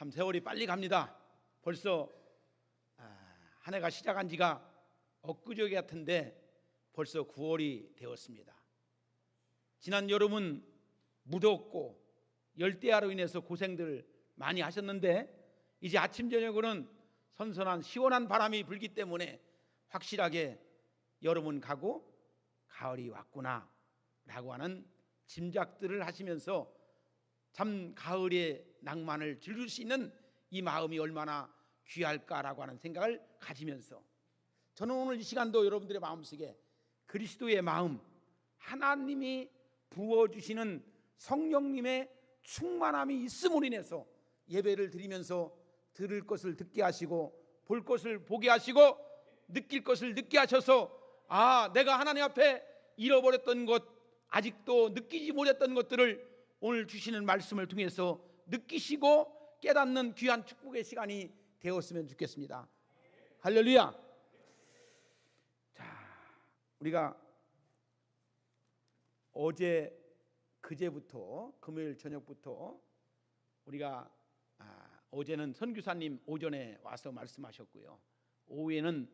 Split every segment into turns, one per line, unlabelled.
참 세월이 빨리 갑니다. 벌써 한 해가 시작한 지가 엊그저께 같은데 벌써 9월이 되었습니다. 지난 여름은 무덥고 열대야로 인해서 고생들 많이 하셨는데 이제 아침 저녁으로는 선선한 시원한 바람이 불기 때문에 확실하게 여름은 가고 가을이 왔구나 라고 하는 짐작들을 하시면서 참 가을의 낭만을 즐길 수 있는 이 마음이 얼마나 귀할까라고 하는 생각을 가지면서 저는 오늘 이 시간도 여러분들의 마음속에 그리스도의 마음, 하나님이 부어주시는 성령님의 충만함이 있음으로 인해서 예배를 드리면서 들을 것을 듣게 하시고 볼 것을 보게 하시고 느낄 것을 느끼게 하셔서 내가 하나님 앞에 잃어버렸던 것, 아직도 느끼지 못했던 것들을 오늘 주시는 말씀을 통해서 느끼시고 깨닫는 귀한 축복의 시간이 되었으면 좋겠습니다. 할렐루야. 자, 우리가 어제 그제부터 금요일 저녁부터 우리가 어제는 선교사님 오전에 와서 말씀하셨고요, 오후에는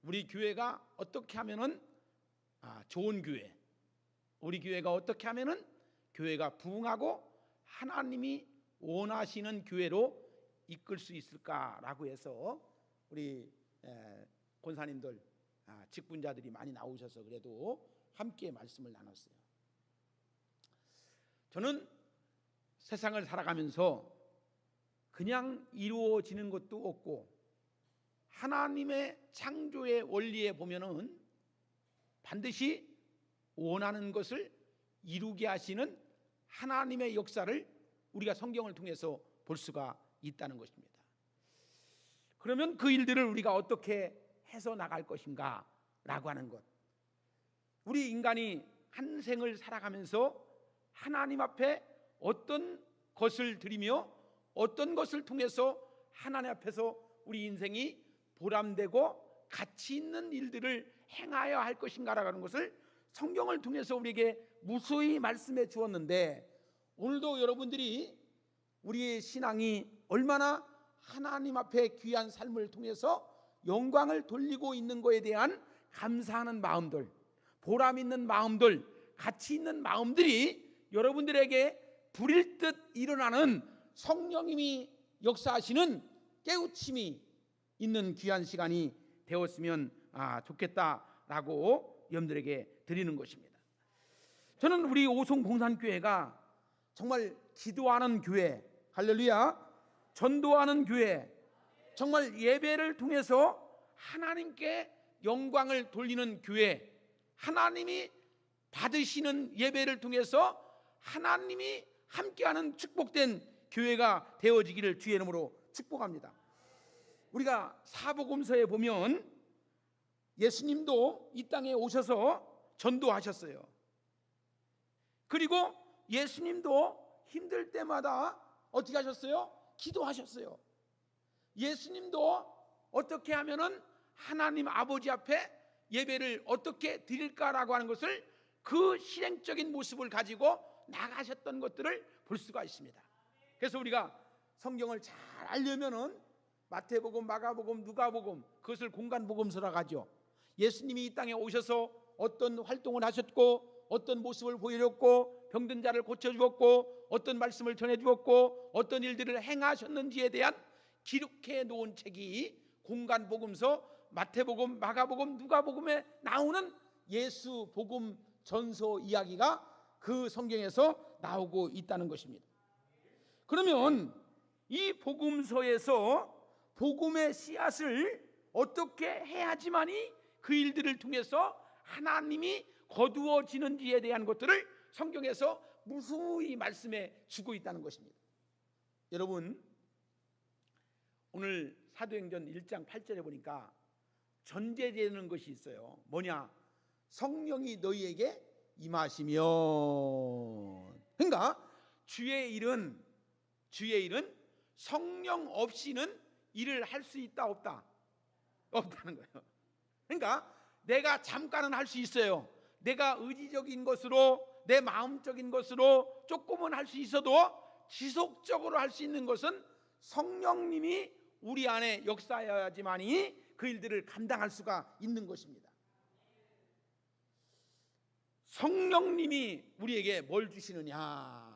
우리 교회가 어떻게 하면은 좋은 교회, 우리 교회가 어떻게 하면은 교회가 부흥하고 하나님이 원하시는 교회로 이끌 수 있을까라고 해서 우리 권사님들 직분자들이 많이 나오셔서 그래도 함께 말씀을 나눴어요. 저는 세상을 살아가면서 그냥 이루어지는 것도 없고 하나님의 창조의 원리에 보면은 반드시 원하는 것을 이루게 하시는 하나님의 역사를 우리가 성경을 통해서 볼 수가 있다는 것입니다. 그러면 그 일들을 우리가 어떻게 해서 나갈 것인가 라고 하는 것, 우리 인간이 한 생을 살아가면서 하나님 앞에 어떤 것을 드리며 어떤 것을 통해서 하나님 앞에서 우리 인생이 보람되고 가치 있는 일들을 행하여야 할 것인가라고 하는 것을 성경을 통해서 우리에게 무수히 말씀해 주었는데, 오늘도 여러분들이 우리의 신앙이 얼마나 하나님 앞에 귀한 삶을 통해서 영광을 돌리고 있는 것에 대한 감사하는 마음들, 보람 있는 마음들, 가치 있는 마음들이 여러분들에게 불일 듯 일어나는 성령님이 역사하시는 깨우침이 있는 귀한 시간이 되었으면 좋겠다라고 여러분들에게 드리는 것입니다. 저는 우리 오송공산교회가 정말 기도하는 교회, 할렐루야, 전도하는 교회, 정말 예배를 통해서 하나님께 영광을 돌리는 교회, 하나님이 받으시는 예배를 통해서 하나님이 함께하는 축복된 교회가 되어지기를 주의 이름으로 축복합니다. 우리가 사복음서에 보면 예수님도 이 땅에 오셔서 전도하셨어요. 그리고 예수님도 힘들 때마다 어떻게 하셨어요? 기도하셨어요. 예수님도 어떻게 하면은 하나님 아버지 앞에 예배를 어떻게 드릴까라고 하는 것을 그 실행적인 모습을 가지고 나가셨던 것들을 볼 수가 있습니다. 그래서 우리가 성경을 잘 알려면은 마태복음, 마가복음, 누가복음, 그것을 공간복음서라고 하죠. 예수님이 이 땅에 오셔서 어떤 활동을 하셨고 어떤 모습을 보여줬고 병든 자를 고쳐주었고 어떤 말씀을 전해주었고 어떤 일들을 행하셨는지에 대한 기록해 놓은 책이 공간복음서, 마태복음, 마가복음, 누가복음에 나오는 예수 복음 전서 이야기가 그 성경에서 나오고 있다는 것입니다. 그러면 이 복음서에서 복음의 씨앗을 어떻게 해야지만이 그 일들을 통해서 하나님이 거두어지는지에 대한 것들을 성경에서 무수히 말씀해 주고 있다는 것입니다. 여러분, 오늘 사도행전 1장 8절에 보니까 전제되는 것이 있어요. 뭐냐? 성령이 너희에게 임하시면. 그러니까 주의 일은 성령 없이는 일을 할 수 있다 없다? 없다는 거예요. 그러니까 내가 잠깐은 할 수 있어요. 내가 의지적인 것으로, 내 마음적인 것으로 조금은 할 수 있어도 지속적으로 할 수 있는 것은 성령님이 우리 안에 역사해야지만이 그 일들을 감당할 수가 있는 것입니다. 성령님이 우리에게 뭘 주시느냐?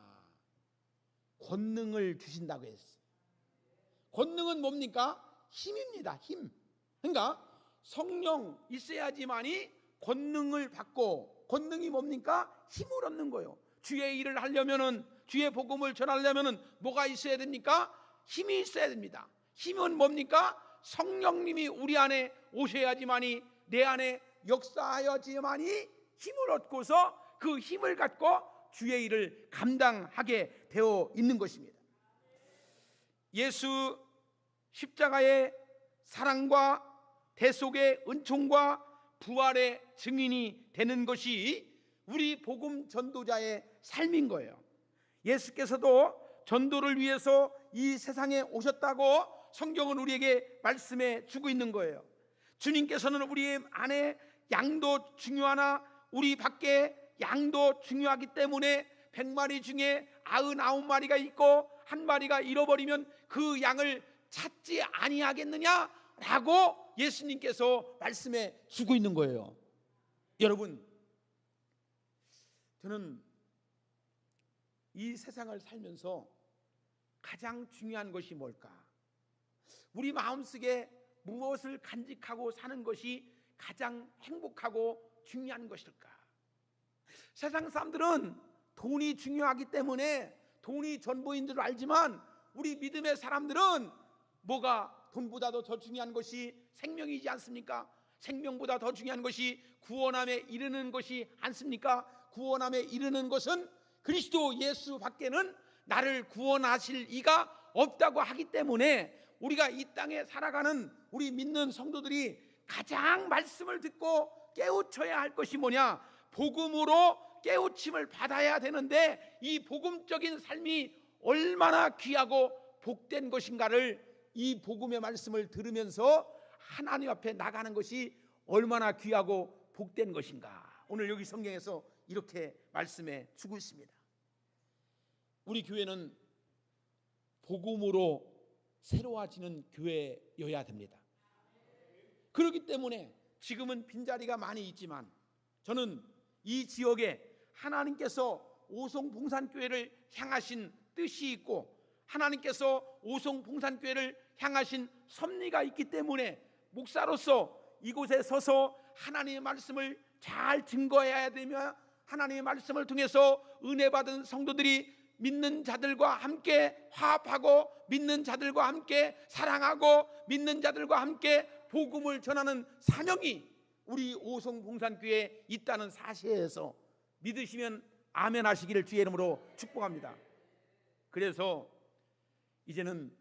권능을 주신다고 했어요. 권능은 뭡니까? 힘입니다. 힘. 그러니까 성령 있어야지만이 권능을 받고, 권능이 뭡니까? 힘을 얻는 거예요. 주의 일을 하려면은, 주의 복음을 전하려면은 뭐가 있어야 됩니까? 힘이 있어야 됩니다. 힘은 뭡니까? 성령님이 우리 안에 오셔야지만이, 내 안에 역사하여지만이 힘을 얻고서 그 힘을 갖고 주의 일을 감당하게 되어 있는 것입니다. 예수 십자가의 사랑과 대속의 은총과 부활의 증인이 되는 것이 우리 복음 전도자의 삶인 거예요. 예수께서도 전도를 위해서 이 세상에 오셨다고 성경은 우리에게 말씀해 주고 있는 거예요. 주님께서는 우리 안에 양도 중요하나 우리 밖에 양도 중요하기 때문에 100마리 중에 99마리가 있고 한 마리가 잃어버리면 그 양을 찾지 아니하겠느냐라고 예수님께서 말씀해 주고 있는 거예요. 여러분, 저는 이 세상을 살면서 가장 중요한 것이 뭘까? 우리 마음속에 무엇을 간직하고 사는 것이 가장 행복하고 중요한 것일까? 세상 사람들은 돈이 중요하기 때문에 돈이 전부인 줄 알지만 우리 믿음의 사람들은 뭐가 돈보다도 더 중요한 것이 생명이지 않습니까? 생명보다 더 중요한 것이 구원함에 이르는 것이 않습니까? 구원함에 이르는 것은 그리스도 예수 밖에는 나를 구원하실 이가 없다고 하기 때문에 우리가 이 땅에 살아가는 우리 믿는 성도들이 가장 말씀을 듣고 깨우쳐야 할 것이 뭐냐? 복음으로 깨우침을 받아야 되는데 이 복음적인 삶이 얼마나 귀하고 복된 것인가를 이 복음의 말씀을 들으면서 하나님 앞에 나가는 것이 얼마나 귀하고 복된 것인가. 오늘 여기 성경에서 이렇게 말씀해 주고 있습니다. 우리 교회는 복음으로 새로워지는 교회여야 됩니다. 그렇기 때문에 지금은 빈자리가 많이 있지만 저는 이 지역에 하나님께서 오송봉산교회를 향하신 뜻이 있고 하나님께서 오송봉산교회를 향하신 섭리가 있기 때문에 목사로서 이곳에 서서 하나님의 말씀을 잘 증거해야 되며 하나님의 말씀을 통해서 은혜 받은 성도들이 믿는 자들과 함께 화합하고 믿는 자들과 함께 사랑하고 믿는 자들과 함께 복음을 전하는 사명이 우리 오송봉산교회에 있다는 사실에서 믿으시면 아멘 하시기를 주의 이름으로 축복합니다. 그래서 이제는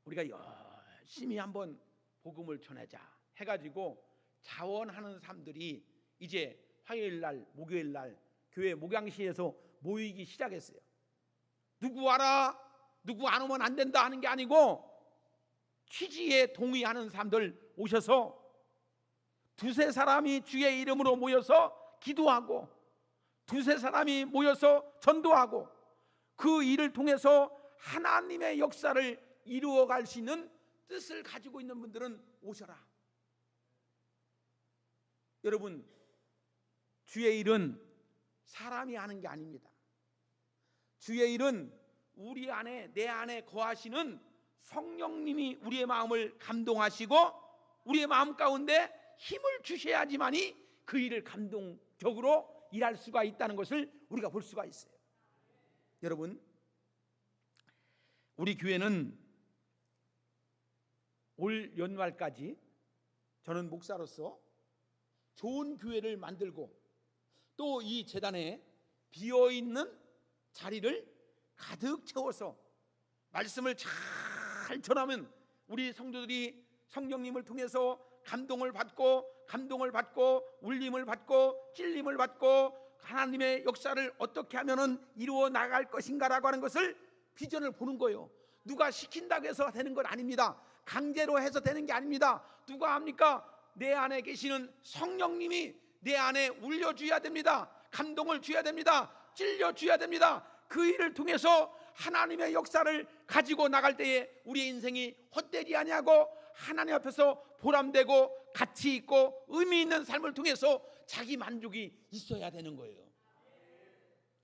우리가 열심히 한번 복음을 전하자 해가지고 자원하는 사람들이 이제 화요일날 목요일날 교회 목양실에서 모이기 시작했어요. 누구 와라, 누구 안 오면 안 된다 하는 게 아니고 취지에 동의하는 사람들 오셔서 두세 사람이 주의 이름으로 모여서 기도하고 두세 사람이 모여서 전도하고 그 일을 통해서 하나님의 역사를 이루어갈 수 있는 뜻을 가지고 있는 분들은 오셔라. 여러분, 주의 일은 사람이 하는 게 아닙니다. 주의 일은 우리 안에, 내 안에 거하시는 성령님이 우리의 마음을 감동하시고 우리의 마음 가운데 힘을 주셔야지만이 그 일을 감동적으로 일할 수가 있다는 것을 우리가 볼 수가 있어요. 여러분, 우리 교회는 올 연말까지 저는 목사로서 좋은 교회를 만들고 또 이 재단에 비어있는 자리를 가득 채워서 말씀을 잘 전하면 우리 성도들이 성령님을 통해서 감동을 받고 울림을 받고 찔림을 받고 하나님의 역사를 어떻게 하면은 이루어 나갈 것인가라고 하는 것을 비전을 보는 거예요. 누가 시킨다고 해서 되는 건 아닙니다. 강제로 해서 되는 게 아닙니다. 누가 합니까? 내 안에 계시는 성령님이 내 안에 울려줘야 됩니다. 감동을 줘야 됩니다. 찔려줘야 됩니다. 그 일을 통해서 하나님의 역사를 가지고 나갈 때에 우리의 인생이 헛되지 아니하고 하나님 앞에서 보람되고 가치 있고 의미 있는 삶을 통해서 자기 만족이 있어야 되는 거예요.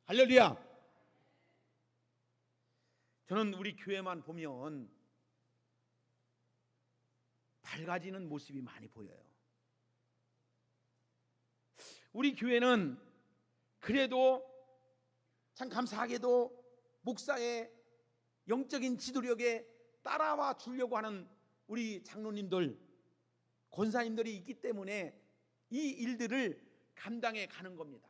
할렐루야. 저는 우리 교회만 보면 밝아지는 모습이 많이 보여요. 우리 교회는 그래도 참 감사하게도 목사의 영적인 지도력에 따라와 주려고 하는 우리 장로님들, 권사님들이 있기 때문에 이 일들을 감당해 가는 겁니다.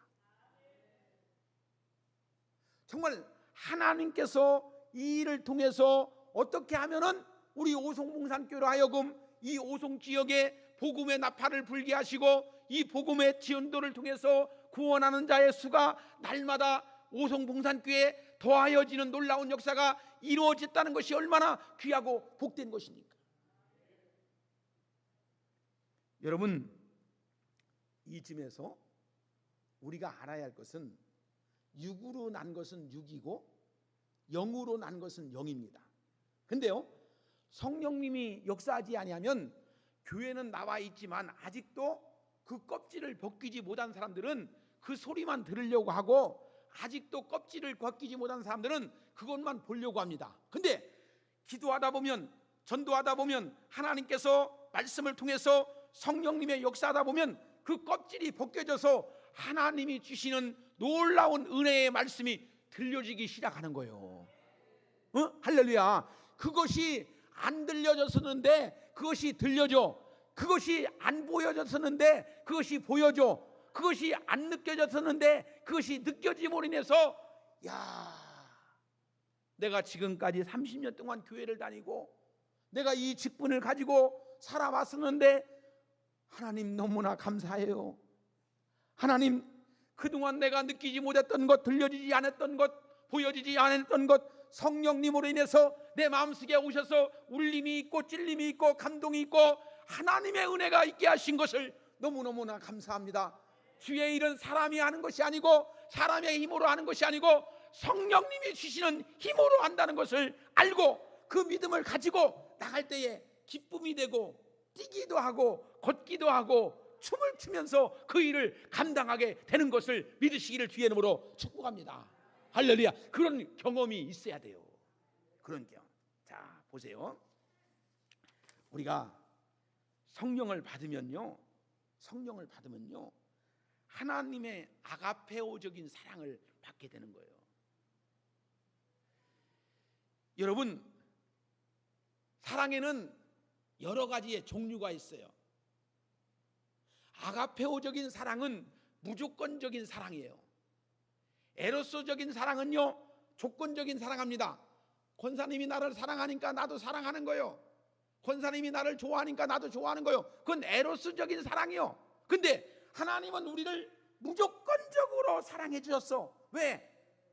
정말 하나님께서 이 일을 통해서 어떻게 하면은 우리 오송봉산교회로 하여금 이 오송 지역에 복음의 나팔을 불게 하시고 이 복음의 지연도를 통해서 구원하는 자의 수가 날마다 오송봉산교회에 더하여지는 놀라운 역사가 이루어졌다는 것이 얼마나 귀하고 복된 것입니까? 여러분, 이쯤에서 우리가 알아야 할 것은 육으로 난 것은 육이고 영으로 난 것은 영입니다. 근데요, 성령님이 역사하지 아니하면 교회는 나와 있지만 아직도 그 껍질을 벗기지 못한 사람들은 그 소리만 들으려고 하고 아직도 껍질을 벗기지 못한 사람들은 그것만 보려고 합니다. 근데 기도하다 보면, 전도하다 보면, 하나님께서 말씀을 통해서 성령님의 역사하다 보면 그 껍질이 벗겨져서 하나님이 주시는 놀라운 은혜의 말씀이 들려지기 시작하는 거예요. 할렐루야. 그것이 안 들려졌었는데 그것이 들려져. 그것이 안 보여졌었는데 그것이 보여져. 그것이 안 느껴졌었는데 그것이 느껴짐으로 인해서, 야, 내가 지금까지 30년 동안 교회를 다니고 내가 이 직분을 가지고 살아왔었는데 하나님 너무나 감사해요. 하나님, 그동안 내가 느끼지 못했던 것, 들려지지 않았던 것, 보여지지 않았던 것, 성령님으로 인해서 내 마음속에 오셔서 울림이 있고 찔림이 있고 감동이 있고 하나님의 은혜가 있게 하신 것을 너무너무나 감사합니다. 주의 일은 사람이 하는 것이 아니고 사람의 힘으로 하는 것이 아니고 성령님이 주시는 힘으로 한다는 것을 알고 그 믿음을 가지고 나갈 때에 기쁨이 되고 뛰기도 하고 걷기도 하고 춤을 추면서 그 일을 감당하게 되는 것을 믿으시기를 주의 이름으로 축복합니다. 할렐루야. 그런 경험이 있어야 돼요. 그런 경험. 자, 보세요. 우리가 성령을 받으면요, 하나님의 아가페오적인 사랑을 받게 되는 거예요. 여러분, 사랑에는 여러 가지의 종류가 있어요. 아가페오적인 사랑은 무조건적인 사랑이에요. 에로스적인 사랑은요, 조건적인 사랑합니다. 권사님이 나를 사랑하니까 나도 사랑하는 거예요. 권사님이 나를 좋아하니까 나도 좋아하는 거예요. 그건 에로스적인 사랑이요. 근데 하나님은 우리를 무조건적으로 사랑해 주셨어. 왜?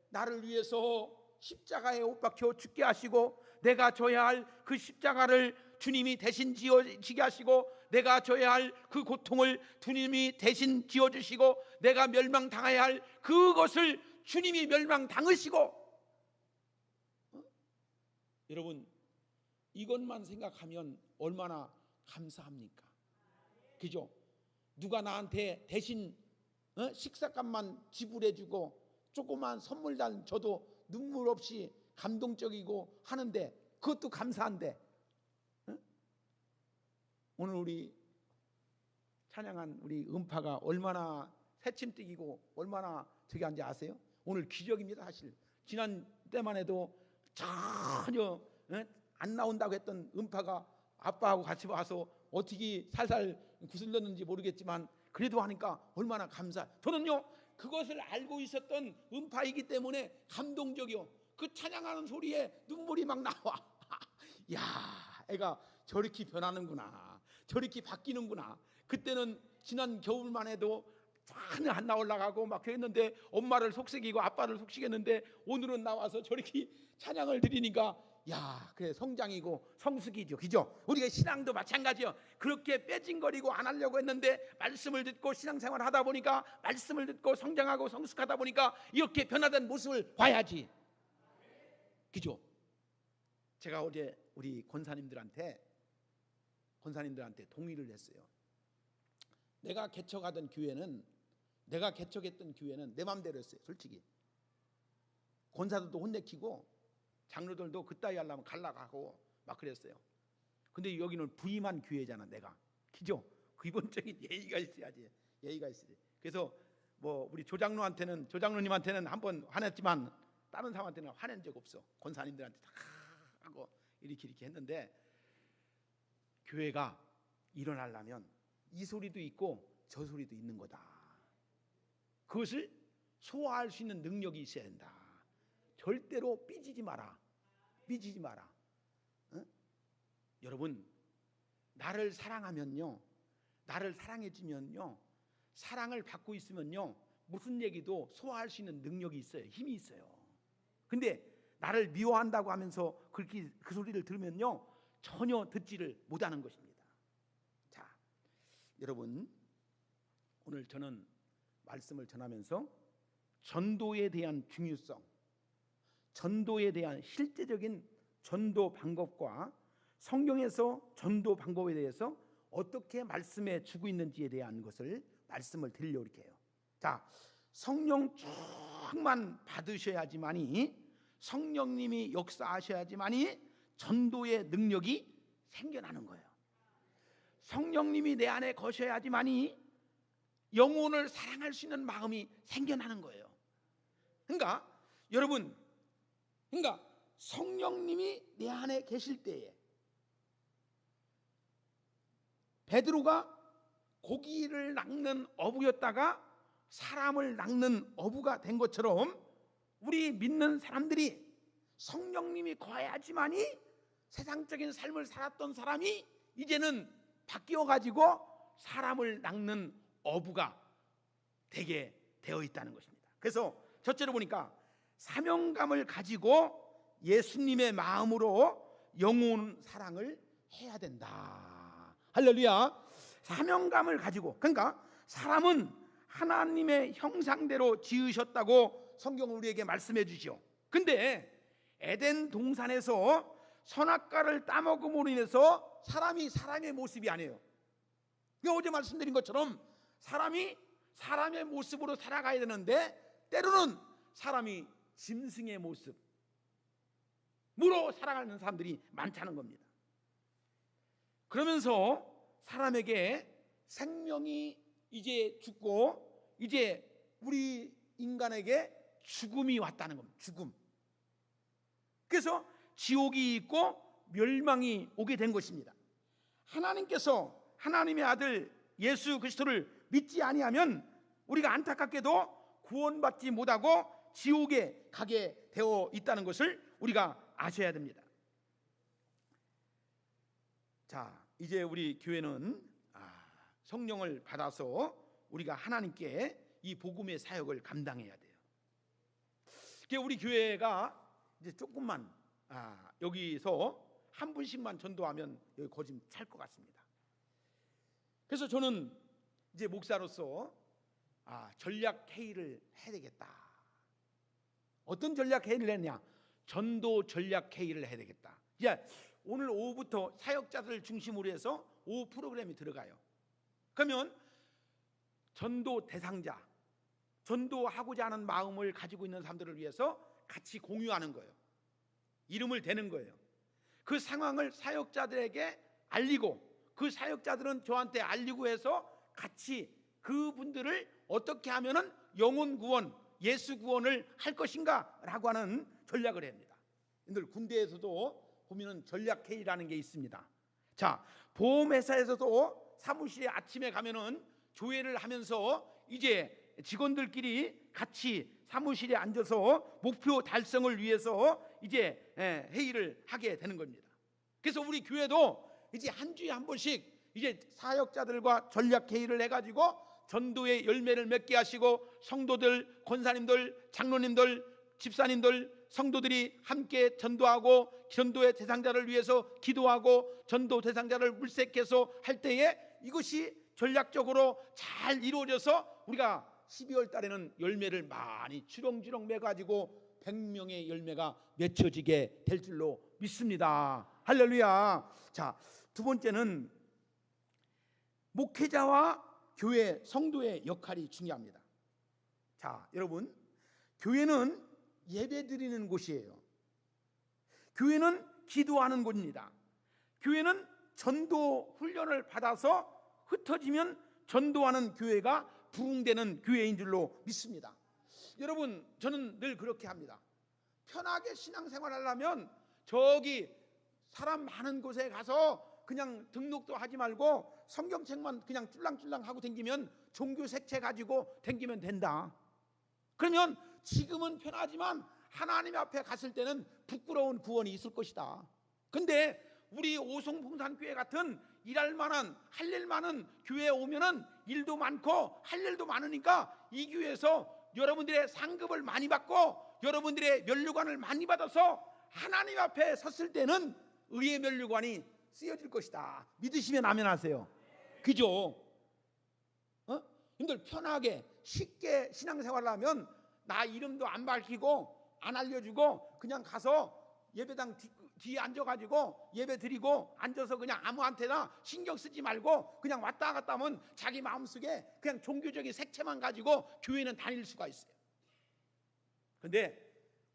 나를 위해서 십자가에 못 박혀 죽게 하시고 내가 져야 할 그 십자가를 주님이 대신 지어지게 하시고 내가 져야 할 그 고통을 주님이 대신 지어주시고 내가 멸망당해야 할 그것을 주님이 멸망당하시고, 여러분, 이것만 생각하면 얼마나 감사합니까? 그죠? 누가 나한테 대신 식사값만 지불해주고 조그만 선물단 줘도 눈물 없이 감동적이고 하는데 그것도 감사한데, 오늘 우리 찬양한 우리 음파가 얼마나 새침뛰기고 얼마나 저기 한지 아세요? 오늘 기적입니다. 사실 지난 때만 해도 전혀 안 나온다고 했던 음파가 아빠하고 같이 와서 어떻게 살살 구슬렸는지 모르겠지만 그래도 하니까 얼마나 감사. 저는요, 그것을 알고 있었던 음파이기 때문에 감동적이요. 그 찬양하는 소리에 눈물이 막 나와. 야, 애가 저렇게 변하는구나, 저렇게 바뀌는구나. 그때는 지난 겨울만 해도 전혀 안 나올라가고 막 그랬는데 엄마를 속삭이고 아빠를 속삭였는데 오늘은 나와서 저렇게 찬양을 드리니까, 야, 그래, 성장이고 성숙이죠. 그죠? 우리가 신앙도 마찬가지요. 그렇게 빼진거리고 안 하려고 했는데 말씀을 듣고 신앙생활 하다 보니까, 말씀을 듣고 성장하고 성숙하다 보니까 이렇게 변화된 모습을 봐야지. 그죠? 제가 어제 우리 권사님들한테 동의를 했어요. 내가 개척했던 교회는 내 맘대로 했어요. 솔직히 권사들도 혼내키고 장로들도 그따위 하려면 갈라가고 막 그랬어요. 근데 여기는 부임한 교회잖아. 내가, 그죠? 기본적인 예의가 있어야지. 그래서 뭐 우리 조장로님한테는 한번 화냈지만 다른 사람한테는 화낸 적 없어. 권사님들한테 다 하고 이렇게 했는데, 교회가 일어나려면 이 소리도 있고 저 소리도 있는 거다. 그것을 소화할 수 있는 능력이 있어야 된다. 절대로 삐지지 마라. 응? 여러분, 나를 사랑하면요, 나를 사랑해주면요, 사랑을 받고 있으면요, 무슨 얘기도 소화할 수 있는 능력이 있어요. 힘이 있어요. 근데 나를 미워한다고 하면서 그렇게 그 소리를 들으면요, 전혀 듣지를 못하는 것입니다. 자, 여러분, 오늘 저는 말씀을 전하면서 전도에 대한 중요성, 전도에 대한 실제적인 전도 방법과 성경에서 전도 방법에 대해서 어떻게 말씀해 주고 있는지에 대한 것을 말씀을 드리려고 이렇게 해요. 자, 성령 충만 받으셔야지만이, 성령님이 역사하셔야지만이 전도의 능력이 생겨나는 거예요. 성령님이 내 안에 거셔야지만이 영혼을 사랑할 수 있는 마음이 생겨나는 거예요. 그러니까 여러분, 성령님이 내 안에 계실 때에 베드로가 고기를 낚는 어부였다가 사람을 낚는 어부가 된 것처럼, 우리 믿는 사람들이 성령님이 거해야지만이 세상적인 삶을 살았던 사람이 이제는 바뀌어 가지고 사람을 낚는 어부가 되게 되어 있다는 것입니다. 그래서 첫째로 보니까 사명감을 가지고 예수님의 마음으로 영혼 사랑을 해야 된다. 할렐루야. 사명감을 가지고, 그러니까 사람은 하나님의 형상대로 지으셨다고 성경은 우리에게 말씀해 주시오. 근데 에덴 동산에서 선악과를 따먹음으로 인해서 사람이 사람의 모습이 아니에요. 어제 말씀드린 것처럼 사람이 사람의 모습으로 살아가야 되는데, 때로는 사람이 짐승의 모습으로 살아가는 사람들이 많다는 겁니다. 그러면서 사람에게 생명이 이제 죽고, 이제 우리 인간에게 죽음이 왔다는 겁니다. 죽음. 그래서 지옥이 있고 멸망이 오게 된 것입니다. 하나님께서 하나님의 아들 예수 그리스도를 믿지 아니하면 우리가 안타깝게도 구원받지 못하고 지옥에 가게 되어 있다는 것을 우리가 아셔야 됩니다. 자, 이제 우리 교회는 성령을 받아서 우리가 하나님께 이 복음의 사역을 감당해야 돼요. 우리 교회가 이제 조금만 여기서 한 분씩만 전도하면 여기 거짓 찰 것 같습니다. 그래서 저는 이제 목사로서 전략 회의를 해야 되겠다. 어떤 전략 회의를 했냐? 전도 전략 회의를 해야 되겠다. 이제 오늘 오후부터 사역자들 중심으로 해서 오후 프로그램이 들어가요. 그러면 전도 대상자, 전도하고자 하는 마음을 가지고 있는 사람들을 위해서 같이 공유하는 거예요. 이름을 대는 거예요. 그 상황을 사역자들에게 알리고, 그 사역자들은 저한테 알리고 해서 같이 그분들을 어떻게 하면은 영혼 구원, 예수 구원을 할 것인가 라고 하는 전략을 합니다. 여러분들 군대에서도 보면은 전략 회의라는 게 있습니다. 자, 보험회사에서도 사무실에 아침에 가면은 조회를 하면서 이제 직원들끼리 같이 사무실에 앉아서 목표 달성을 위해서 이제 회의를 하게 되는 겁니다. 그래서 우리 교회도 이제 한 주에 한 번씩 이제 사역자들과 전략 회의를 해가지고 전도의 열매를 맺게 하시고, 성도들, 권사님들, 장로님들, 집사님들, 성도들이 함께 전도하고 전도의 대상자를 위해서 기도하고 전도 대상자를 물색해서 할 때에 이것이 전략적으로 잘 이루어져서 우리가 12월 달에는 열매를 많이 주렁주렁 매가지고 100명의 열매가 맺혀지게 될 줄로 믿습니다. 할렐루야. 자, 두 번째는 목회자와 교회 성도의 역할이 중요합니다. 자, 여러분, 교회는 예배드리는 곳이에요. 교회는 기도하는 곳입니다. 교회는 전도 훈련을 받아서 흩어지면 전도하는 교회가 부흥되는 교회인 줄로 믿습니다. 여러분, 저는 늘 그렇게 합니다. 편하게 신앙생활 하려면 저기 사람 많은 곳에 가서 그냥 등록도 하지 말고 성경책만 그냥 쫄랑쫄랑 하고 댕기면 종교 색채 가지고 댕기면 된다. 그러면 지금은 편하지만 하나님 앞에 갔을 때는 부끄러운 구원이 있을 것이다. 근데 우리 오송봉산교회 같은 일할 만한 할 일 많은 교회에 오면은 일도 많고 할 일도 많으니까 이 교회에서 여러분들의 상급을 많이 받고 여러분들의 면류관을 많이 받아서 하나님 앞에 섰을 때는 의의 면류관이 쓰여질 것이다. 믿으시면 아멘 하세요. 그죠? 님들 편하게 쉽게 신앙생활을 하면 나 이름도 안 밝히고 안 알려주고 그냥 가서 예배당 뒤에 앉아가지고 예배 드리고 앉아서 그냥 아무한테나 신경 쓰지 말고 그냥 왔다 갔다 하면 자기 마음속에 그냥 종교적인 색채만 가지고 교회는 다닐 수가 있어요. 근데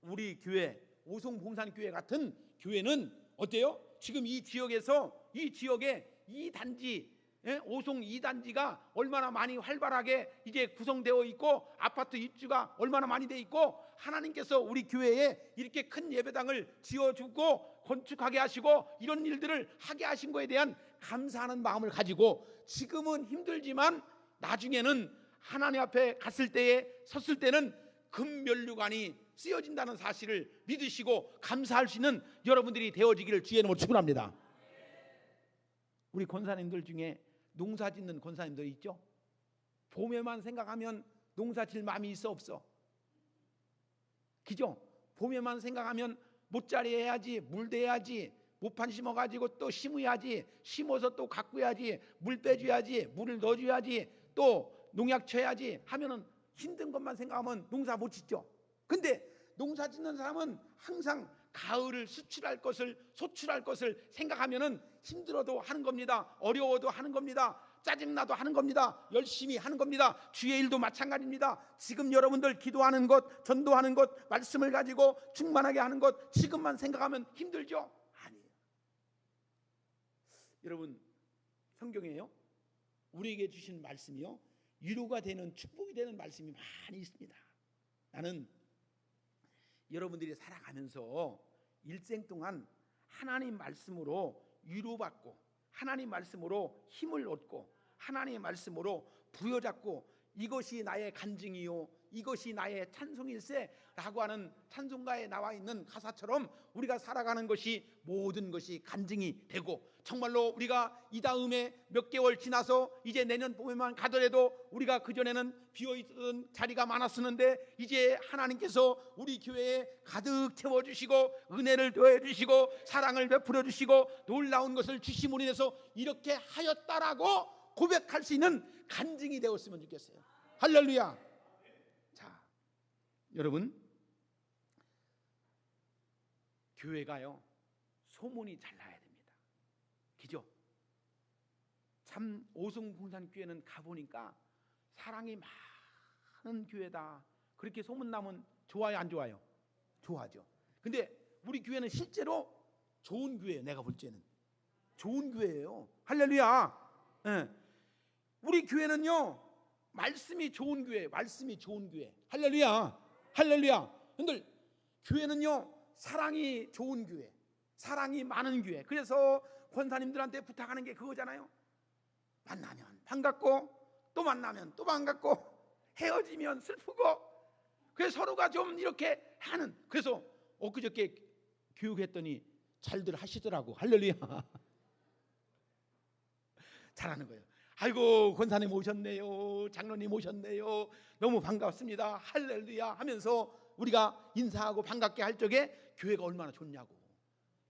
우리 교회 오송봉산교회 같은 교회는 어때요? 지금 이 지역에서 이 지역에 이 단지 오송 2단지가 얼마나 많이 활발하게 이제 구성되어 있고 아파트 입주가 얼마나 많이 돼 있고 하나님께서 우리 교회에 이렇게 큰 예배당을 지어주고 건축하게 하시고 이런 일들을 하게 하신 거에 대한 감사하는 마음을 가지고 지금은 힘들지만 나중에는 하나님 앞에 갔을 때에 섰을 때는 금면류관이 쓰여진다는 사실을 믿으시고 감사할 수 있는 여러분들이 되어지기를 주의 이름으로 축원합니다. 우리 권사님들 중에 농사 짓는 권사님들 있죠? 봄에만 생각하면 농사 질 마음이 있어 없어? 그죠? 봄에만 생각하면 못자리 해야지, 물 대야지, 모판 심어가지고 또 심어야지, 심어서 또 가꾸야지, 물 빼줘야지, 물을 넣어줘야지, 또 농약 쳐야지 하면은 힘든 것만 생각하면 농사 못 짓죠. 근데 농사 짓는 사람은 항상 가을을 수출할 것을 소출할 것을 생각하면은 힘들어도 하는 겁니다. 어려워도 하는 겁니다. 짜증나도 하는 겁니다. 열심히 하는 겁니다. 주의 일도 마찬가지입니다. 지금 여러분들 기도하는 것, 전도하는 것, 말씀을 가지고 충만하게 하는 것 지금만 생각하면 힘들죠? 아니에요. 여러분, 성경에요 우리에게 주신 말씀이요 위로가 되는 축복이 되는 말씀이 많이 있습니다. 나는 여러분들이 살아가면서 일생 동안 하나님 말씀으로 위로받고 하나님 말씀으로 힘을 얻고 하나님의 말씀으로 부여잡고 이것이 나의 간증이요 이것이 나의 찬송일세 라고 하는 찬송가에 나와 있는 가사처럼 우리가 살아가는 것이 모든 것이 간증이 되고 정말로 우리가 이 다음에 몇 개월 지나서 이제 내년 봄에만 가더라도 우리가 그전에는 비어있던 자리가 많았었는데 이제 하나님께서 우리 교회에 가득 채워주시고 은혜를 더해주시고 사랑을 베풀어주시고 놀라운 것을 주심으로 인해서 이렇게 하였다라고 고백할 수 있는 간증이 되었으면 좋겠어요. 할렐루야. 자, 여러분, 교회가요 소문이 잘 나야 됩니다. 그죠? 참 오송봉산교회는 가보니까 사랑이 많은 교회다 그렇게 소문나면 좋아요 안 좋아요? 좋아하죠. 근데 우리 교회는 실제로 좋은 교회예요. 내가 볼 때는 좋은 교회예요. 할렐루야. 네. 우리 교회는요 말씀이 좋은 교회예요. 말씀이 좋은 교회. 할렐루야. 할렐루야. 근데 교회는요 사랑이 좋은 교회, 사랑이 많은 교회. 그래서 권사님들한테 부탁하는 게 그거잖아요. 만나면 반갑고 또 만나면 또 반갑고 헤어지면 슬프고 그래서 서로가 좀 이렇게 하는. 그래서 엊그저께 교육했더니 잘들 하시더라고. 할렐루야. 잘하는 거예요. 아이고 권사님 오셨네요, 장로님 오셨네요, 너무 반갑습니다, 할렐루야 하면서 우리가 인사하고 반갑게 할 적에 교회가 얼마나 좋냐고.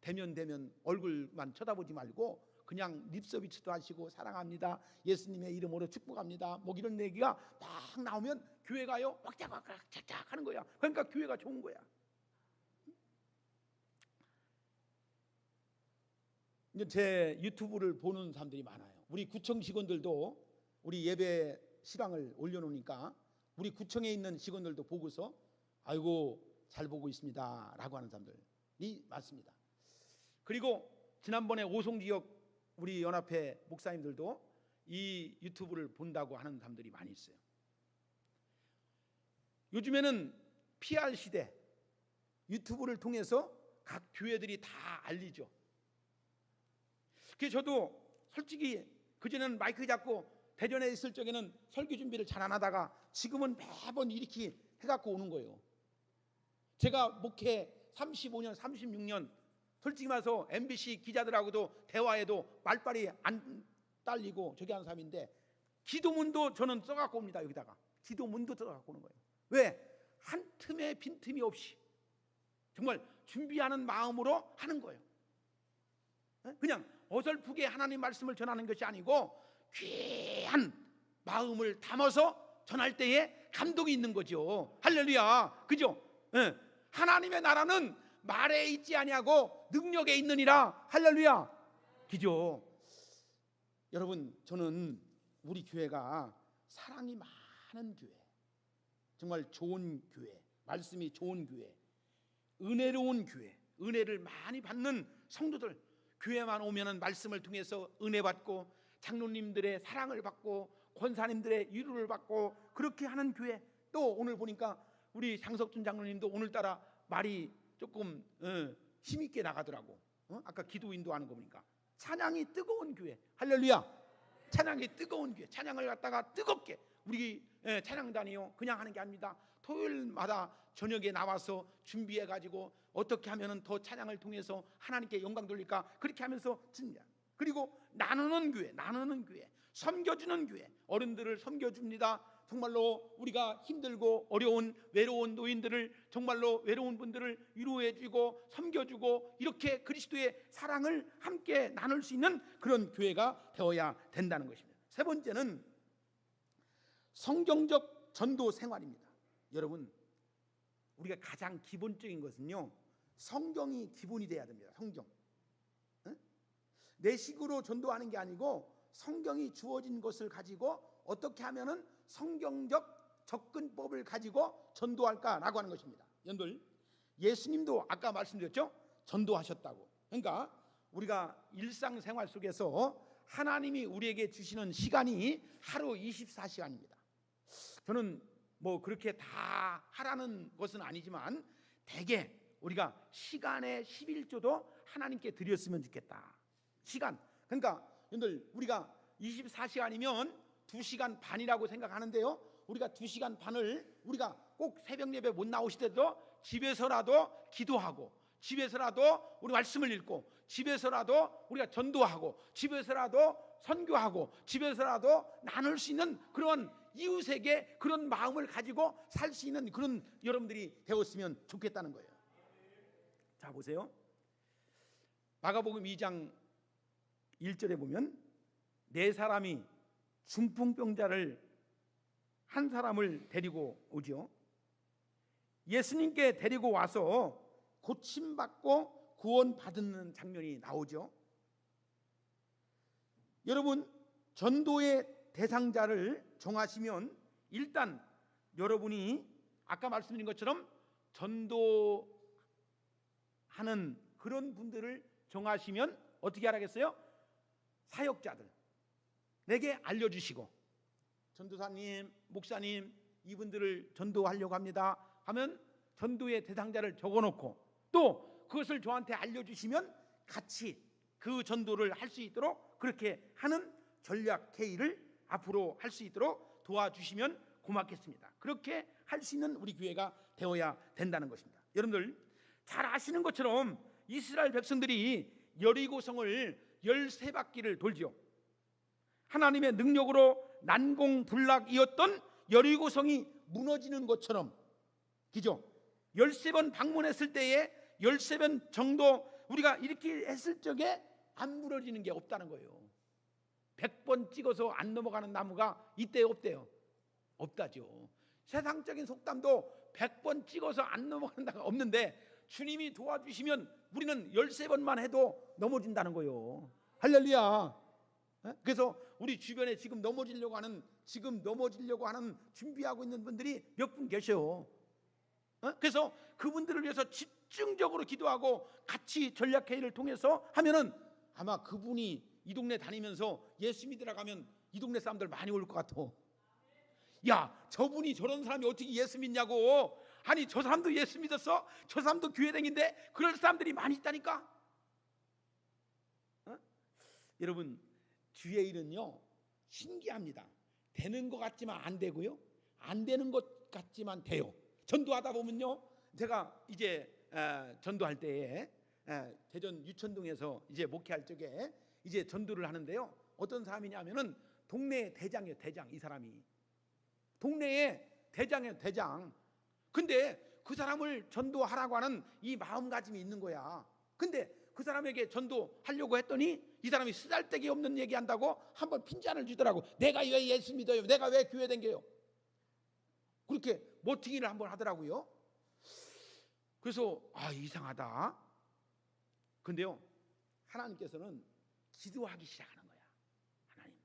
대면 얼굴만 쳐다보지 말고 그냥 립서비스도 하시고 사랑합니다, 예수님의 이름으로 축복합니다, 뭐 이런 얘기가 막 나오면 교회가요 왁짝왁짝 착착 하는 거야. 그러니까 교회가 좋은 거야. 이제 제 유튜브를 보는 사람들이 많아요. 우리 구청 직원들도 우리 예배 시간을 올려놓으니까 우리 구청에 있는 직원들도 보고서 아이고 잘 보고 있습니다 라고 하는 사람들이 많습니다. 그리고 지난번에 오송지역 우리 연합회 목사님들도 이 유튜브를 본다고 하는 사람들이 많이 있어요. 요즘에는 PR 시대, 유튜브를 통해서 각 교회들이 다 알리죠. 그래서 저도 솔직히 그전에는 마이크 잡고 대전에 있을 적에는 설교 준비를 잘 안 하다가 지금은 매번 이렇게 해갖고 오는 거예요. 제가 목회 35년 36년 솔직히 말해서 MBC 기자들하고도 대화해도 말빨이 안 딸리고 저기 하는 사람인데 기도문도 저는 써갖고 옵니다. 여기다가 기도문도 써갖고 오는 거예요. 왜? 한 틈에 빈틈이 없이 정말 준비하는 마음으로 하는 거예요. 그냥 어설프게 하나님 말씀을 전하는 것이 아니고 귀한 마음을 담아서 전할 때에 감동이 있는 거죠. 할렐루야. 그죠? 하나님의 나라는 말에 있지 아니하고 능력에 있느니라. 할렐루야. 그죠? 여러분, 저는 우리 교회가 사랑이 많은 교회, 정말 좋은 교회, 말씀이 좋은 교회, 은혜로운 교회, 은혜를 많이 받는 성도들, 교회만 오면은 말씀을 통해서 은혜 받고 장로님들의 사랑을 받고 권사님들의 위로를 받고 그렇게 하는 교회. 또 오늘 보니까 우리 장석준 장로님도 오늘따라 말이 조금 힘있게 나가더라고. 아까 기도 인도하는 거 보니까 찬양이 뜨거운 교회. 할렐루야. 찬양이 뜨거운 교회, 찬양을 갖다가 뜨겁게 우리 찬양단이요 그냥 하는 게 아닙니다. 토요일마다 저녁에 나와서 준비해가지고 어떻게 하면 더 찬양을 통해서 하나님께 영광 돌릴까 그렇게 하면서 진짜. 그리고 나누는 교회, 섬겨주는 교회, 어른들을 섬겨줍니다. 정말로 우리가 힘들고 어려운 외로운 노인들을, 정말로 외로운 분들을 위로해주고 섬겨주고 이렇게 그리스도의 사랑을 함께 나눌 수 있는 그런 교회가 되어야 된다는 것입니다. 세 번째는 성경적 전도 생활입니다. 여러분, 우리가 가장 기본적인 것은요, 성경이 기본이 돼야 됩니다. 성경. 내 식으로 전도하는 게 아니고 성경이 주어진 것을 가지고 어떻게 하면은 성경적 접근법을 가지고 전도할까라고 하는 것입니다. 여러분들, 예수님도 아까 말씀드렸죠? 전도하셨다고. 그러니까 우리가 일상생활 속에서 하나님이 우리에게 주시는 시간이 하루 24시간입니다. 저는 뭐 그렇게 다 하라는 것은 아니지만 대개 우리가 시간의 11조도 하나님께 드렸으면 좋겠다. 시간. 그러니까 여러분들, 우리가 24시간이면 2시간 반이라고 생각하는데요, 우리가 2시간 반을 우리가 꼭 새벽 예배 못 나오시더라도 집에서라도 기도하고, 집에서라도 우리 말씀을 읽고, 집에서라도 우리가 전도하고, 집에서라도 선교하고, 집에서라도 나눌 수 있는 그런 이웃에게 그런 마음을 가지고 살 수 있는 그런 여러분들이 되었으면 좋겠다는 거예요. 자, 보세요. 마가복음 2장 1절에 보면 네 사람이 중풍병자를 한 사람을 데리고 오죠. 예수님께 데리고 와서 고침받고 구원받는 장면이 나오죠. 여러분, 전도의 대상자를 정하시면 일단 여러분이 아까 말씀드린 것처럼 전도하는 그런 분들을 정하시면 어떻게 하라겠어요? 사역자들 내게 알려주시고, 전도사님, 목사님, 이분들을 전도하려고 합니다 하면 전도의 대상자를 적어놓고, 또 그것을 저한테 알려주시면 같이 그 전도를 할 수 있도록 그렇게 하는 전략 회의를 앞으로 할 수 있도록 도와주시면 고맙겠습니다. 그렇게 할 수 있는 우리 교회가 되어야 된다는 것입니다. 여러분들 잘 아시는 것처럼 이스라엘 백성들이 여리고성을 13바퀴를 돌죠. 하나님의 능력으로 난공불락이었던 여리고성이 무너지는 것처럼, 그죠? 13번 방문했을 때에 13번 정도 우리가 이렇게 했을 적에 안 무너지는 게 없다는 거예요. 100번 찍어서 안 넘어가는 나무가 이때 없대요. 없다죠. 세상적인 속담도 100번 찍어서 안 넘어가는 나무가 없는데 주님이 도와주시면 우리는 13번만 해도 넘어진다는 거예요. 할렐루야. 그래서 우리 주변에 지금 넘어지려고 하는 준비하고 있는 분들이 몇 분 계셔요. 그래서 그분들을 위해서 집중적으로 기도하고 같이 전략회의를 통해서 하면은 아마 그분이 이 동네 다니면서 예수 믿으러 가면 이 동네 사람들 많이 올 것 같아. 야, 저분이 저런 사람이 어떻게 예수 믿냐고. 아니, 저 사람도 예수 믿었어? 저 사람도 교회 다니는데 그럴 사람들이 많이 있다니까. 여러분, 주의 일은요 신기합니다. 되는 것 같지만 안 되고요, 안 되는 것 같지만 돼요. 전도하다 보면요, 제가 이제 전도할 때에 대전 유천동에서 이제 목회할 적에 이제 전도를 하는데요, 어떤 사람이냐면은 동네 대장이에요. 대장. 이 사람이 동네의 대장이에요. 대장. 근데 그 사람을 전도하라고 하는 이 마음가짐이 있는 거야. 근데 그 사람에게 전도하려고 했더니 이 사람이 쓰잘데기 없는 얘기한다고 한번 핀잔을 주더라고. 내가 왜 예수 믿어요? 내가 왜 교회 댕겨요? 그렇게 모팅을 한번 하더라고요. 그래서 이상하다. 근데요, 하나님께서는 기도하기 시작하는 거야. 하나님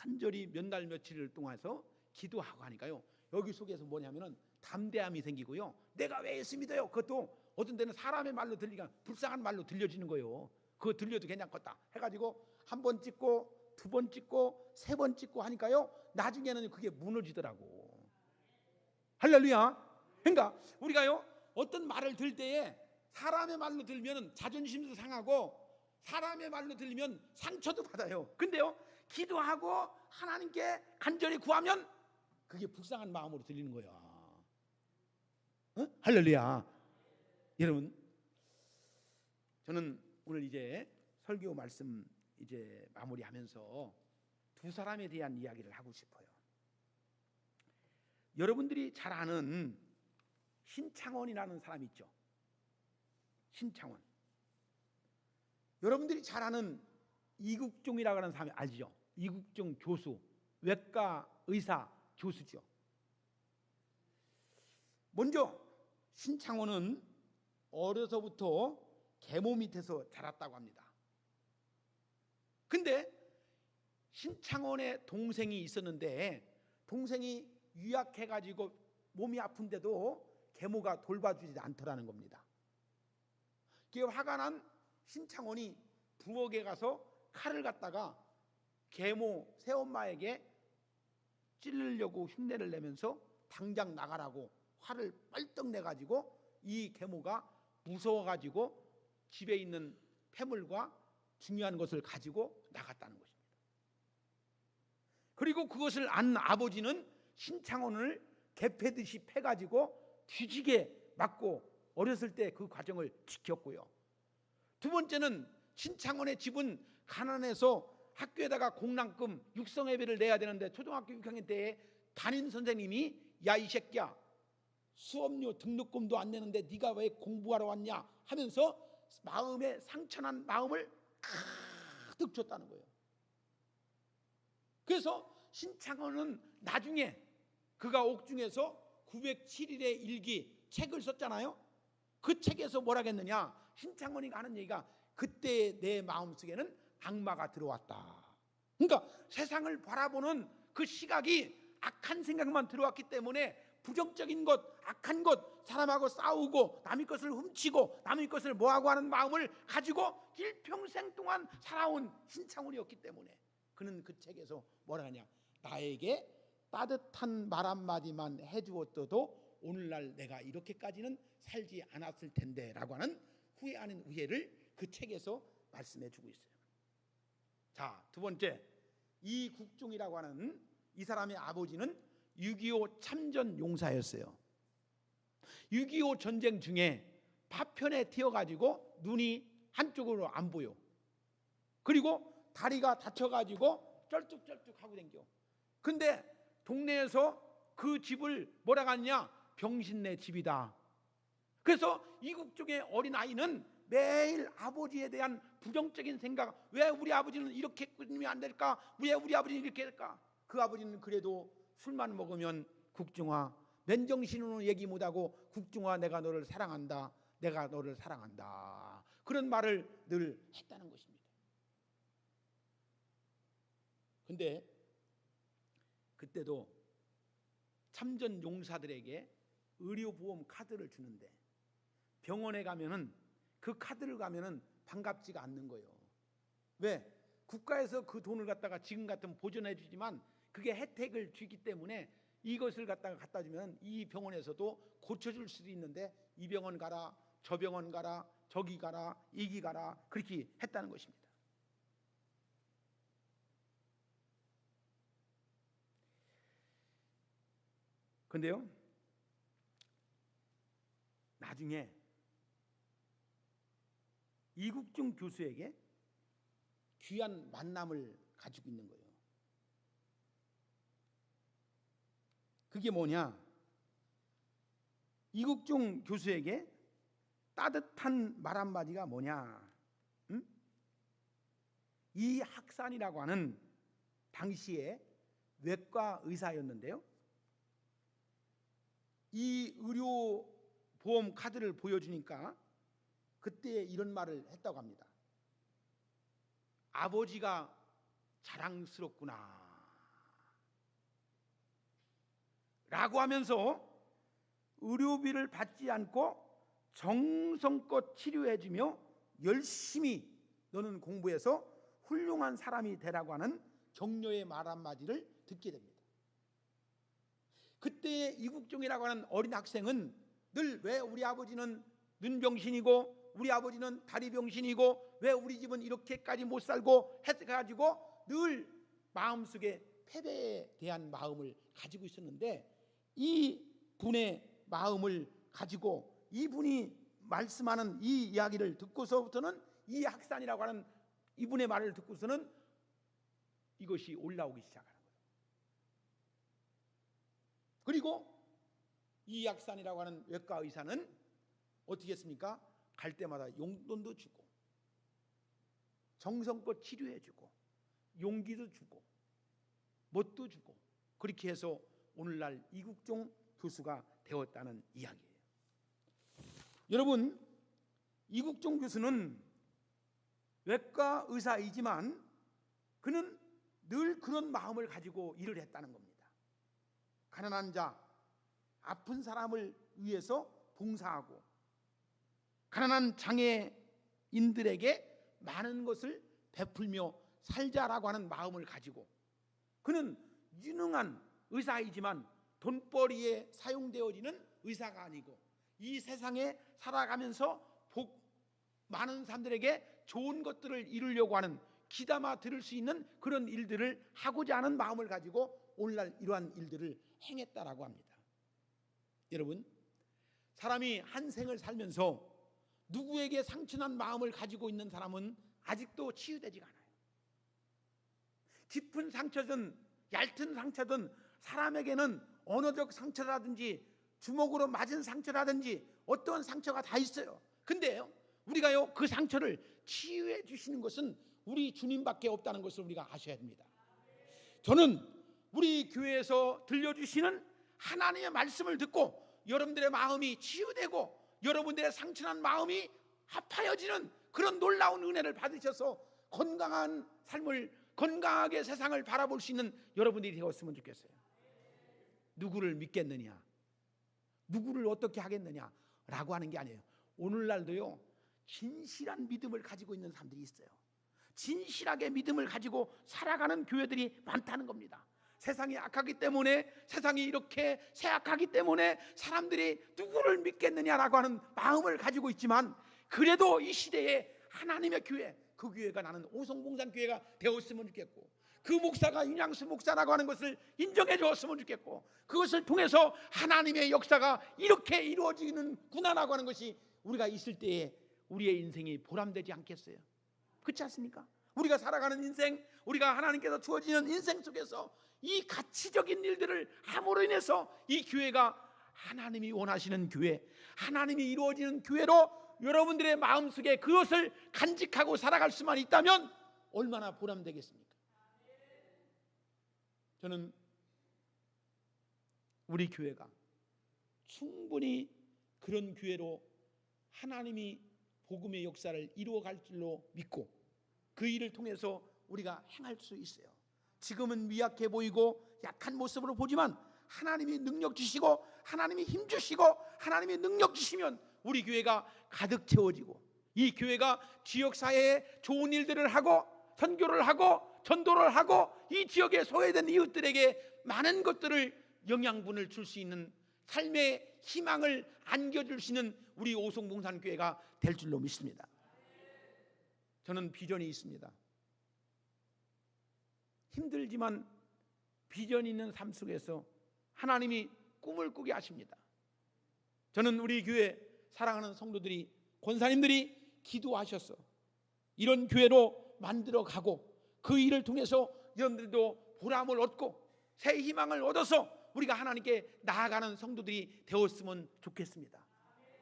간절히 몇 날 며칠을 동안서 기도하고 하니까요, 여기 속에서 뭐냐면은 담대함이 생기고요, 내가 왜 예수 믿어요? 그것도 어떤 데는 사람의 말로 들리니까 불쌍한 말로 들려지는 거예요. 그거 들려도 괜찮겠다 해가지고 한 번 찍고 두 번 찍고 세 번 찍고 하니까요, 나중에는 그게 무너지더라고. 할렐루야. 그러니까 우리가요, 어떤 말을 들 때에 사람의 말로 들면 자존심도 상하고 사람의 말로 들리면 상처도 받아요. 근데요, 기도하고 하나님께 간절히 구하면 그게 불쌍한 마음으로 들리는 거야. 할렐루야. 여러분, 저는 오늘 이제 설교 말씀 이제 마무리하면서 두 사람에 대한 이야기를 하고 싶어요. 여러분들이 잘 아는 신창원이라는 사람이 있죠. 신창원. 여러분들이 잘 아는 이국종이라고 하는 사람이 알죠? 이국종 교수, 외과 의사 교수죠. 먼저 신창원은 어려서부터 계모 밑에서 자랐다고 합니다. 근데 신창원의 동생이 있었는데 동생이 유약해가지고 몸이 아픈데도 계모가 돌봐주지 않더라는 겁니다. 그게 화가 난 신창원이 부엌에 가서 칼을 갖다가 계모 새엄마에게 찌르려고 흉내를 내면서 당장 나가라고 화를 뻘떡 내가지고 이 계모가 무서워가지고 집에 있는 폐물과 중요한 것을 가지고 나갔다는 것입니다. 그리고 그것을 안 아버지는 신창원을 개패듯이 패가지고 뒤지게 맞고 어렸을 때 그 과정을 지켰고요. 두 번째는 신창원의 집은 가난해서 학교에다가 공랑금 육성회비를 내야 되는데 초등학교 6학년 때에 담임 선생님이 야, 이 새끼야, 수업료 등록금도 안 내는데 네가 왜 공부하러 왔냐 하면서 마음에 상처난 마음을 가득 줬다는 거예요. 그래서 신창원은 나중에 그가 옥중에서 907일의 일기 책을 썼잖아요. 그 책에서 뭐라 했느냐, 신창원이 하는 얘기가 그때 내 마음속에는 악마가 들어왔다. 그러니까 세상을 바라보는 그 시각이 악한 생각만 들어왔기 때문에 부정적인 것, 악한 것, 사람하고 싸우고 남의 것을 훔치고 남의 것을 뭐하고 하는 마음을 가지고 일평생 동안 살아온 신창원이었기 때문에 그는 그 책에서 뭐라 하냐, 나에게 따뜻한 말 한마디만 해주었어도 오늘날 내가 이렇게까지는 살지 않았을 텐데 라고 하는 후회 아닌 후회를 그 책에서 말씀해 주고 있어요. 자, 두 번째, 이국종이라고 하는 이 사람의 아버지는 6.25 참전 용사였어요. 6.25 전쟁 중에 파편에 튀어가지고 눈이 한쪽으로 안 보여. 그리고 다리가 다쳐가지고 쩔뚝쩔뚝 하고 댕겨. 근데 동네에서 그 집을 뭐라고 하느냐, 병신네 집이다. 그래서 이국종의 어린아이는 매일 아버지에 대한 부정적인 생각, 왜 우리 아버지는 이렇게 꾸미면 안 될까, 왜 우리 아버지는 이렇게 할까. 그 아버지는 그래도 술만 먹으면 국종아 맨정신으로 얘기 못하고 국중아 내가 너를 사랑한다, 내가 너를 사랑한다, 그런 말을 늘 했다는 것입니다. 근데 그때도 참전 용사들에게 의료보험 카드를 주는데 병원에 가면은 그 카드를 가면은 반갑지가 않는 거예요. 왜? 국가에서 그 돈을 갖다가 지금 같으면 보존해 주지만 그게 혜택을 주기 때문에 이것을 갖다 주면 이 병원에서도 고쳐줄 수도 있는데 이 병원 가라, 저 병원 가라, 저기 가라, 이기 가라, 그렇게 했다는 것입니다. 근데요, 나중에 이국중 교수에게 귀한 만남을 가지고 있는 거예요. 그게 뭐냐? 이국중 교수에게 따뜻한 말 한마디가 뭐냐? 이 학산이라고 하는 당시에 외과 의사였는데요, 이 의료보험 카드를 보여주니까 그때 이런 말을 했다고 합니다. 아버지가 자랑스럽구나 라고 하면서 의료비를 받지 않고 정성껏 치료해주며 열심히 너는 공부해서 훌륭한 사람이 되라고 하는 격려의 말 한마디를 듣게 됩니다. 그때 이국종이라고 하는 어린 학생은 늘 왜 우리 아버지는 눈병신이고 우리 아버지는 다리병신이고 왜 우리 집은 이렇게까지 못 살고 해가지고 늘 마음속에 패배에 대한 마음을 가지고 있었는데, 이 분의 마음을 가지고 이분이 말씀하는 이 이야기를 듣고서부터는 이 학산이라고 하는 이분의 말을 듣고서는 이것이 올라오기 시작하는 거예요. 그리고 이 학산이라고 하는 외과 의사는 어떻게 했습니까? 갈 때마다 용돈도 주고 정성껏 치료해주고 용기도 주고 뭣도 주고 그렇게 해서 오늘날 이국종 교수가 되었다는 이야기예요. 여러분, 이국종 교수는 외과 의사이지만 그는 늘 그런 마음을 가지고 일을 했다는 겁니다. 가난한 자, 아픈 사람을 위해서 봉사하고 가난한 장애인들에게 많은 것을 베풀며 살자라고 하는 마음을 가지고, 그는 유능한 의사이지만 돈벌이에 사용되어지는 의사가 아니고 이 세상에 살아가면서 많은 사람들에게 좋은 것들을 이루려고 하는, 귀담아 들을 수 있는 그런 일들을 하고자 하는 마음을 가지고 오늘날 이러한 일들을 행했다라고 합니다. 여러분, 사람이 한 생을 살면서 누구에게 상처난 마음을 가지고 있는 사람은 아직도 치유되지가 않아요. 깊은 상처든 얇은 상처든 사람에게는 언어적 상처라든지 주먹으로 맞은 상처라든지 어떠한 상처가 다 있어요. 근데요, 우리가요 그 상처를 치유해 주시는 것은 우리 주님밖에 없다는 것을 우리가 아셔야 합니다. 저는 우리 교회에서 들려주시는 하나님의 말씀을 듣고 여러분들의 마음이 치유되고 여러분들의 상처난 마음이 합하여지는 그런 놀라운 은혜를 받으셔서 건강한 삶을, 건강하게 세상을 바라볼 수 있는 여러분들이 되었으면 좋겠어요. 누구를 믿겠느냐, 누구를 어떻게 하겠느냐 라고 하는 게 아니에요. 오늘날도요 진실한 믿음을 가지고 있는 사람들이 있어요. 진실하게 믿음을 가지고 살아가는 교회들이 많다는 겁니다. 세상이 악하기 때문에, 세상이 이렇게 쇠약하기 때문에 사람들이 누구를 믿겠느냐라고 하는 마음을 가지고 있지만, 그래도 이 시대에 하나님의 교회, 그 교회가 나는 오성봉산 교회가 되었으면 좋겠고, 그 목사가 윤양수 목사라고 하는 것을 인정해 주었으면 좋겠고, 그것을 통해서 하나님의 역사가 이렇게 이루어지는구나라고 하는 것이 우리가 있을 때에 우리의 인생이 보람되지 않겠어요? 그렇지 않습니까? 우리가 살아가는 인생, 우리가 하나님께서 주어지는 인생 속에서 이 가치적인 일들을 함으로 인해서 이 교회가 하나님이 원하시는 교회, 하나님이 이루어지는 교회로 여러분들의 마음속에 그것을 간직하고 살아갈 수만 있다면 얼마나 보람되겠습니까? 저는 우리 교회가 충분히 그런 교회로 하나님이 복음의 역사를 이루어갈 줄로 믿고 그 일을 통해서 우리가 행할 수 있어요. 지금은 미약해 보이고 약한 모습으로 보지만 하나님이 능력 주시고 하나님이 힘 주시고 하나님이 능력 주시면 우리 교회가 가득 채워지고 이 교회가 지역사회에 좋은 일들을 하고 선교를 하고 전도를 하고 이 지역에 소외된 이웃들에게 많은 것들을 영양분을 줄 수 있는 삶의 희망을 안겨줄 수 있는 우리 오송봉산교회가 될 줄로 믿습니다. 저는 비전이 있습니다. 힘들지만 비전 있는 삶 속에서 하나님이 꿈을 꾸게 하십니다. 저는 우리 교회 사랑하는 성도들이 권사님들이 기도하셔서 이런 교회로 만들어가고 그 일을 통해서 여러분들도 보람을 얻고 새 희망을 얻어서 우리가 하나님께 나아가는 성도들이 되었으면 좋겠습니다.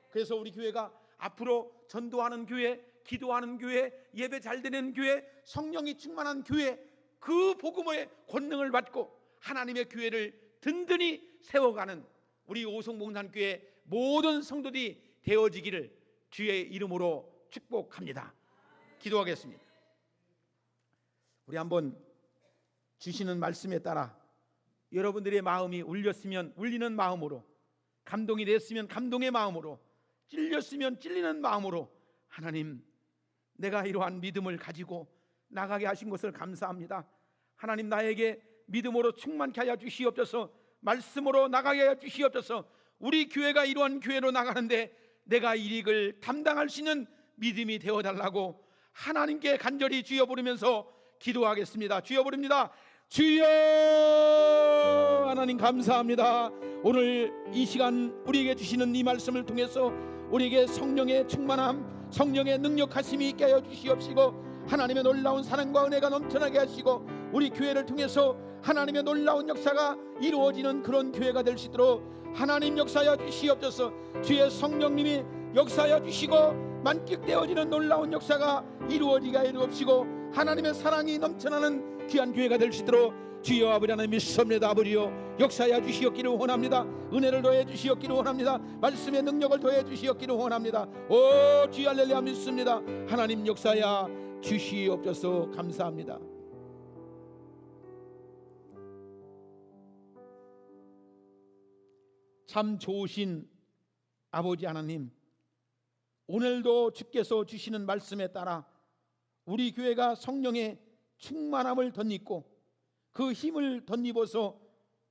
그래서 우리 교회가 앞으로 전도하는 교회, 기도하는 교회, 예배 잘 드리는 교회, 성령이 충만한 교회, 그 복음의 권능을 받고 하나님의 교회를 든든히 세워가는 우리 오송봉산교회 모든 성도들이 되어지기를 주의 이름으로 축복합니다. 기도하겠습니다. 우리 한번 주시는 말씀에 따라 여러분들의 마음이 울렸으면 울리는 마음으로, 감동이 됐으면 감동의 마음으로, 찔렸으면 찔리는 마음으로 하나님, 내가 이러한 믿음을 가지고 나가게 하신 것을 감사합니다. 하나님, 나에게 믿음으로 충만케 하여 주시옵소서. 말씀으로 나가게 하여 주시옵소서. 우리 교회가 이러한 교회로 나가는데 내가 이 일을 담당할 수 있는 믿음이 되어달라고 하나님께 간절히 주여 부르면서 기도하겠습니다. 주여 부릅니다. 주여. 하나님 감사합니다. 오늘 이 시간 우리에게 주시는 이 말씀을 통해서 우리에게 성령의 충만함, 성령의 능력하심이 있게 하여 주시옵시고 하나님의 놀라운 사랑과 은혜가 넘쳐나게 하시고 우리 교회를 통해서 하나님의 놀라운 역사가 이루어지는 그런 교회가 될 수 있도록 하나님 역사하여 주시옵소서. 주의 성령님이 역사하여 주시고 만끽되어지는 놀라운 역사가 이루어지게 하여 주옵시고 하나님의 사랑이 넘쳐나는 귀한 교회가 될 수 있도록 주여 아버지 하나님 믿습니다. 아버지여 역사하여 주시옵기를 원합니다. 은혜를 더해 주시옵기를 원합니다. 말씀의 능력을 더해 주시옵기를 원합니다. 오 주여 할렐루야 믿습니다. 하나님 역사하여 주시옵소서. 감사합니다. 참 좋으신 아버지 하나님, 오늘도 주께서 주시는 말씀에 따라 우리 교회가 성령의 충만함을 덧입고 그 힘을 덧입어서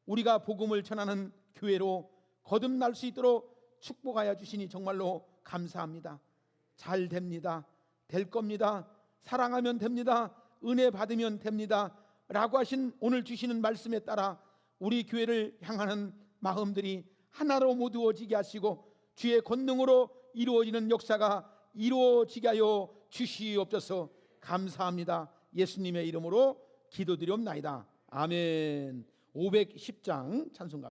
우리가 복음을 전하는 교회로 거듭날 수 있도록 축복하여 주시니 정말로 감사합니다. 잘 됩니다. 될 겁니다. 사랑하면 됩니다. 은혜 받으면 됩니다 라고 하신 오늘 주시는 말씀에 따라 우리 교회를 향하는 마음들이 하나로 모두어지게 하시고 주의 권능으로 이루어지는 역사가 이루어지게 하여 주시옵소서. 감사합니다. 예수님의 이름으로 기도드리옵나이다. 아멘. 510장 찬송가